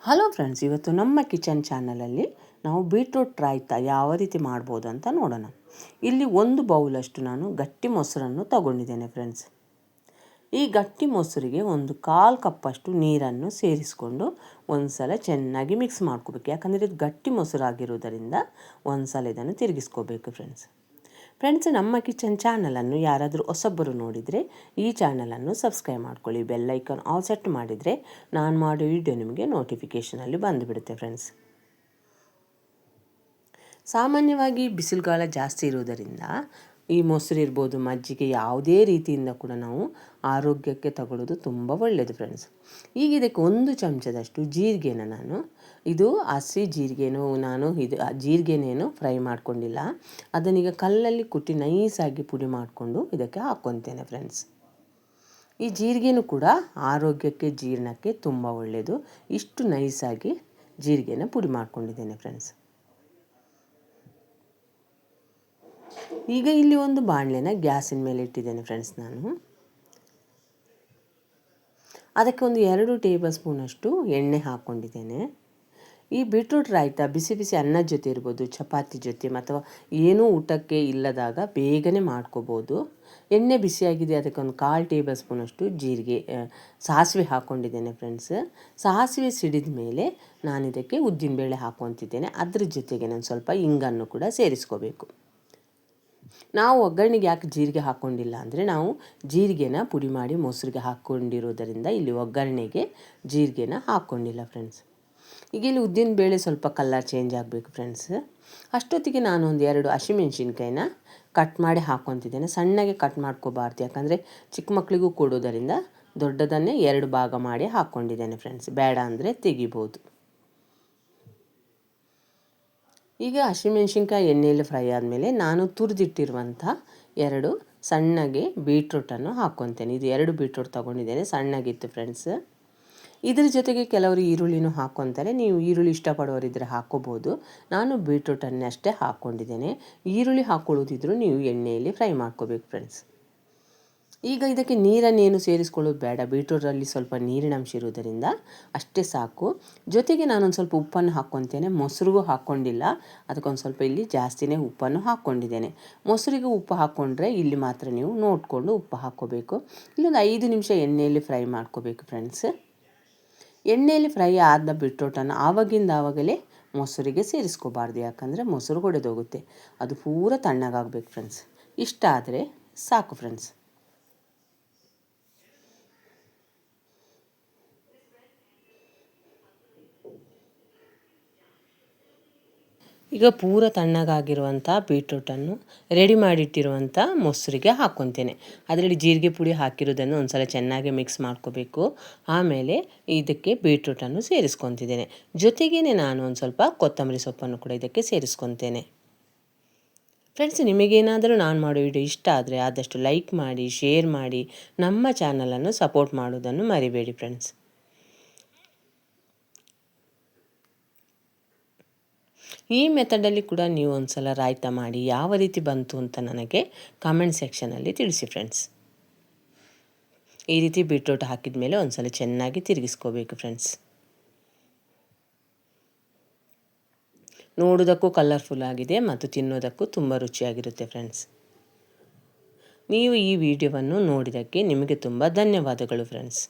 Hello friends, ಇವತ್ತು ನಮ್ಮ kitchen ಚಾನಲಲ್ಲಿ ನಾವು ಬೀಟ್ರೂಟ್ ರಾಯ್ತ ಯಾವ ರೀತಿ ಮಾಡ್ಬೋದು ಅಂತ ನೋಡೋಣ. ಇಲ್ಲಿ 1 ಬೌಲಷ್ಟು ನಾನು ಗಟ್ಟಿ ಮೊಸರನ್ನು ತಗೊಂಡಿದ್ದೇನೆ ಫ್ರೆಂಡ್ಸ್. ಈ ಗಟ್ಟಿ ಮೊಸರಿಗೆ 1/4 ಕಪ್ಪಷ್ಟು ನೀರನ್ನು ಸೇರಿಸಿಕೊಂಡು ಒಂದು ಸಲ ಚೆನ್ನಾಗಿ ಮಿಕ್ಸ್ ಮಾಡ್ಕೋಬೇಕು. ಯಾಕಂದರೆ ಇದು ಗಟ್ಟಿ ಮೊಸರಾಗಿರೋದರಿಂದ ಒಂದು ಸಲ ಇದನ್ನು ತಿರುಗಿಸ್ಕೋಬೇಕು ಫ್ರೆಂಡ್ಸ್. ನಮ್ಮ ಕಿಚನ್ ಚಾನಲನ್ನು ಯಾರಾದರೂ ಹೊಸಬರು ನೋಡಿದರೆ ಈ ಚಾನಲನ್ನು ಸಬ್ಸ್ಕ್ರೈಬ್ ಮಾಡ್ಕೊಳ್ಳಿ. ಬೆಲ್ ಐಕಾನ್ ಆಲ್ ಸೆಟ್ ಮಾಡಿದರೆ ನಾನು ಮಾಡೋ ವಿಡಿಯೋ ನಿಮಗೆ ನೋಟಿಫಿಕೇಷನಲ್ಲಿ ಬಂದುಬಿಡುತ್ತೆ ಫ್ರೆಂಡ್ಸ್. ಸಾಮಾನ್ಯವಾಗಿ ಬಿಸಿಲುಗಾಲ ಜಾಸ್ತಿ ಇರೋದರಿಂದ ಈ ಮೊಸರು ಇರ್ಬೋದು, ಮಜ್ಜಿಗೆ ಯಾವುದೇ ರೀತಿಯಿಂದ ಕೂಡ ನಾವು ಆರೋಗ್ಯಕ್ಕೆ ತಗೊಳ್ಳೋದು ತುಂಬ ಒಳ್ಳೆಯದು ಫ್ರೆಂಡ್ಸ್. ಈಗ ಇದಕ್ಕೆ 1 ಚಮಚದಷ್ಟು ಜೀರಿಗೆನ ಇದು ಹಸಿ ಜೀರಿಗೆನೂ ಇದು ಜೀರಿಗೆನೇನು ಫ್ರೈ ಮಾಡ್ಕೊಂಡಿಲ್ಲ, ಅದನ್ನೀಗ ಕಲ್ಲಲ್ಲಿ ಕುಟ್ಟಿ ನೈಸಾಗಿ ಪುಡಿ ಮಾಡಿಕೊಂಡು ಇದಕ್ಕೆ ಹಾಕ್ಕೊತೇನೆ ಫ್ರೆಂಡ್ಸ್. ಈ ಜೀರಿಗೆನೂ ಕೂಡ ಆರೋಗ್ಯಕ್ಕೆ ಜೀರ್ಣಕ್ಕೆ ತುಂಬ ಒಳ್ಳೆಯದು. ಇಷ್ಟು ನೈಸಾಗಿ ಜೀರಿಗೆನ ಪುಡಿ ಮಾಡ್ಕೊಂಡಿದ್ದೇನೆ ಫ್ರೆಂಡ್ಸ್. ಈಗ ಇಲ್ಲಿ ಒಂದು ಬಾಣಲೆನ ಗ್ಯಾಸಿನ ಮೇಲೆ ಇಟ್ಟಿದ್ದೇನೆ ಫ್ರೆಂಡ್ಸ್. ನಾನು ಅದಕ್ಕೆ 2 ಟೇಬಲ್ ಸ್ಪೂನಷ್ಟು ಎಣ್ಣೆ ಹಾಕ್ಕೊಂಡಿದ್ದೇನೆ. ಈ ಬೀಟ್ರೂಟ್ ರಾಯ್ತ ಬಿಸಿ ಬಿಸಿ ಅನ್ನದ ಜೊತೆ ಇರ್ಬೋದು, ಚಪಾತಿ ಜೊತೆ ಅಥವಾ ಏನೂ ಊಟಕ್ಕೆ ಇಲ್ಲದಾಗ ಬೇಗನೆ ಮಾಡ್ಕೋಬೋದು. ಎಣ್ಣೆ ಬಿಸಿಯಾಗಿದೆ, ಅದಕ್ಕೆ 1/4 ಟೇಬಲ್ ಸ್ಪೂನಷ್ಟು ಸಾಸಿವೆ ಹಾಕ್ಕೊಂಡಿದ್ದೇನೆ ಫ್ರೆಂಡ್ಸ್. ಸಾಸಿವೆ ಸಿಡಿದ ಮೇಲೆ ನಾನು ಇದಕ್ಕೆ ಉದ್ದಿನಬೇಳೆ ಹಾಕ್ಕೊತಿದ್ದೇನೆ. ಅದ್ರ ಜೊತೆಗೆ ನಾನು ಸ್ವಲ್ಪ ಇಂಗನ್ನು ಕೂಡ ಸೇರಿಸ್ಕೋಬೇಕು. ನಾವು ಒಗ್ಗರಣೆಗೆ ಯಾಕೆ ಜೀರಿಗೆ ಹಾಕ್ಕೊಂಡಿಲ್ಲ ಅಂದರೆ, ನಾವು ಜೀರಿಗೆನ ಪುಡಿ ಮಾಡಿ ಮೊಸರಿಗೆ ಹಾಕ್ಕೊಂಡಿರೋದರಿಂದ ಇಲ್ಲಿ ಒಗ್ಗರಣೆಗೆ ಜೀರಿಗೆನ ಹಾಕ್ಕೊಂಡಿಲ್ಲ ಫ್ರೆಂಡ್ಸ್. ಈಗ ಇಲ್ಲಿ ಉದ್ದಿನಬೇಳೆ ಸ್ವಲ್ಪ ಕಲರ್ ಚೇಂಜ್ ಆಗಬೇಕು ಫ್ರೆಂಡ್ಸ್. ಅಷ್ಟೊತ್ತಿಗೆ ನಾನು 2 ಹಸಿಮೆಣ್ಸಿನ್ಕಾಯಿನ ಕಟ್ ಮಾಡಿ ಹಾಕ್ಕೊತಿದ್ದೇನೆ. ಸಣ್ಣಗೆ ಕಟ್ ಮಾಡ್ಕೋಬಾರ್ದು, ಯಾಕಂದರೆ ಚಿಕ್ಕ ಮಕ್ಕಳಿಗೂ ಕೊಡೋದರಿಂದ ದೊಡ್ಡದನ್ನೇ 2 ಭಾಗ ಮಾಡಿ ಹಾಕ್ಕೊಂಡಿದ್ದೇನೆ ಫ್ರೆಂಡ್ಸ್. ಬೇಡ ಅಂದರೆ ತೆಗಿಬೋದು. ಈಗ ಹಸಿಮೆಣ್ಸಿನ್ಕಾಯಿ ಎಣ್ಣೆಯಲ್ಲಿ ಫ್ರೈ ಆದಮೇಲೆ ನಾನು ತುರಿದಿಟ್ಟಿರುವಂಥ 2 ಸಣ್ಣಗೆ ಬೀಟ್ರೂಟನ್ನು ಹಾಕ್ಕೊತೇನೆ. ಇದು 2 ಬೀಟ್ರೂಟ್ ತೊಗೊಂಡಿದ್ದೇನೆ, ಸಣ್ಣಗಿತ್ತು ಫ್ರೆಂಡ್ಸ್. ಇದ್ರ ಜೊತೆಗೆ ಕೆಲವರು ಈರುಳ್ಳಿನೂ ಹಾಕ್ಕೊತಾರೆ. ನೀವು ಈರುಳ್ಳಿ ಇಷ್ಟಪಡೋರಿದ್ದರೆ ಹಾಕ್ಕೋಬೋದು. ನಾನು ಬೀಟ್ರೂಟನ್ನೇ ಅಷ್ಟೇ ಹಾಕ್ಕೊಂಡಿದ್ದೇನೆ. ಈರುಳ್ಳಿ ಹಾಕ್ಕೊಳ್ಳೋದಿದ್ರು ನೀವು ಎಣ್ಣೆಯಲ್ಲಿ ಫ್ರೈ ಮಾಡ್ಕೋಬೇಕು ಫ್ರೆಂಡ್ಸ್. ಈಗ ಇದಕ್ಕೆ ನೀರನ್ನೇನು ಸೇರಿಸ್ಕೊಳ್ಳೋದು ಬೇಡ, ಬೀಟ್ರೂಟಲ್ಲಿ ಸ್ವಲ್ಪ ನೀರಿನ ಅಂಶ ಇರೋದರಿಂದ ಅಷ್ಟೇ ಸಾಕು. ಜೊತೆಗೆ ನಾನೊಂದು ಸ್ವಲ್ಪ ಉಪ್ಪನ್ನು ಹಾಕ್ಕೊತೇನೆ. ಮೊಸರಿಗೂ ಹಾಕ್ಕೊಂಡಿಲ್ಲ, ಅದಕ್ಕೊಂದು ಸ್ವಲ್ಪ ಇಲ್ಲಿ ಜಾಸ್ತಿನೇ ಉಪ್ಪನ್ನು ಹಾಕ್ಕೊಂಡಿದ್ದೇನೆ. ಮೊಸರಿಗೆ ಉಪ್ಪು ಹಾಕ್ಕೊಂಡ್ರೆ ಇಲ್ಲಿ ಮಾತ್ರ ನೀವು ನೋಡಿಕೊಂಡು ಉಪ್ಪು ಹಾಕ್ಕೋಬೇಕು. ಇಲ್ಲೊಂದು 5 ನಿಮಿಷ ಎಣ್ಣೆಯಲ್ಲಿ ಫ್ರೈ ಮಾಡ್ಕೋಬೇಕು ಫ್ರೆಂಡ್ಸ್. ಎಣ್ಣೆಯಲ್ಲಿ ಫ್ರೈ ಆದ ಬೀಟ್ರೂಟನ್ನು ಆವಾಗಲೇ ಮೊಸರಿಗೆ ಸೇರಿಸ್ಕೋಬಾರ್ದು, ಯಾಕಂದರೆ ಮೊಸರು ಹೊಡೆದೋಗುತ್ತೆ. ಅದು ಪೂರ ತಣ್ಣಗಾಗಬೇಕು ಫ್ರೆಂಡ್ಸ್. ಇಷ್ಟ ಆದರೆ ಸಾಕು ಫ್ರೆಂಡ್ಸ್. ಈಗ ಪೂರ ತಣ್ಣಗಾಗಿರುವಂಥ ಬೀಟ್ರೂಟನ್ನು ರೆಡಿ ಮಾಡಿಟ್ಟಿರುವಂಥ ಮೊಸರಿಗೆ ಹಾಕ್ಕೊತೇನೆ. ಅದರಲ್ಲಿ ಜೀರಿಗೆ ಪುಡಿ ಹಾಕಿರೋದನ್ನು ಒಂದು ಸಲ ಚೆನ್ನಾಗಿ ಮಿಕ್ಸ್ ಮಾಡ್ಕೋಬೇಕು. ಆಮೇಲೆ ಇದಕ್ಕೆ ಬೀಟ್ರೂಟನ್ನು ಸೇರಿಸ್ಕೊತಿದ್ದೇನೆ. ಜೊತೆಗೇ ನಾನು ಒಂದು ಸ್ವಲ್ಪ ಕೊತ್ತಂಬರಿ ಸೊಪ್ಪನ್ನು ಕೂಡ ಇದಕ್ಕೆ ಸೇರಿಸ್ಕೊತೇನೆ. ಫ್ರೆಂಡ್ಸ್, ನಿಮಗೇನಾದರೂ ನಾನು ಮಾಡೋ ವಿಡಿಯೋ ಇಷ್ಟ ಆದರೆ ಆದಷ್ಟು ಲೈಕ್ ಮಾಡಿ, ಶೇರ್ ಮಾಡಿ, ನಮ್ಮ ಚಾನಲನ್ನು ಸಪೋರ್ಟ್ ಮಾಡೋದನ್ನು ಮರಿಬೇಡಿ ಫ್ರೆಂಡ್ಸ್. ಈ ಮೆಥಡಲ್ಲಿ ಕೂಡ ನೀವು ಒಂದು ಸಲ ರಾಯ್ತ ಮಾಡಿ ಯಾವ ರೀತಿ ಬಂತು ಅಂತ ನನಗೆ ಕಾಮೆಂಟ್ ಸೆಕ್ಷನಲ್ಲಿ ತಿಳಿಸಿ ಫ್ರೆಂಡ್ಸ್. ಈ ರೀತಿ ಬೀಟ್ರೂಟ್ ಹಾಕಿದ ಮೇಲೆ ಒಂದು ಸಲ ಚೆನ್ನಾಗಿ ತಿರುಗಿಸ್ಕೋಬೇಕು ಫ್ರೆಂಡ್ಸ್. ನೋಡೋದಕ್ಕೂ ಕಲರ್ಫುಲ್ ಆಗಿದೆ ಮತ್ತು ತಿನ್ನೋದಕ್ಕೂ ತುಂಬ ರುಚಿಯಾಗಿರುತ್ತೆ ಫ್ರೆಂಡ್ಸ್. ನೀವು ಈ ವಿಡಿಯೋವನ್ನು ನೋಡಿದ್ದಕ್ಕೆ ನಿಮಗೆ ತುಂಬ ಧನ್ಯವಾದಗಳು ಫ್ರೆಂಡ್ಸ್.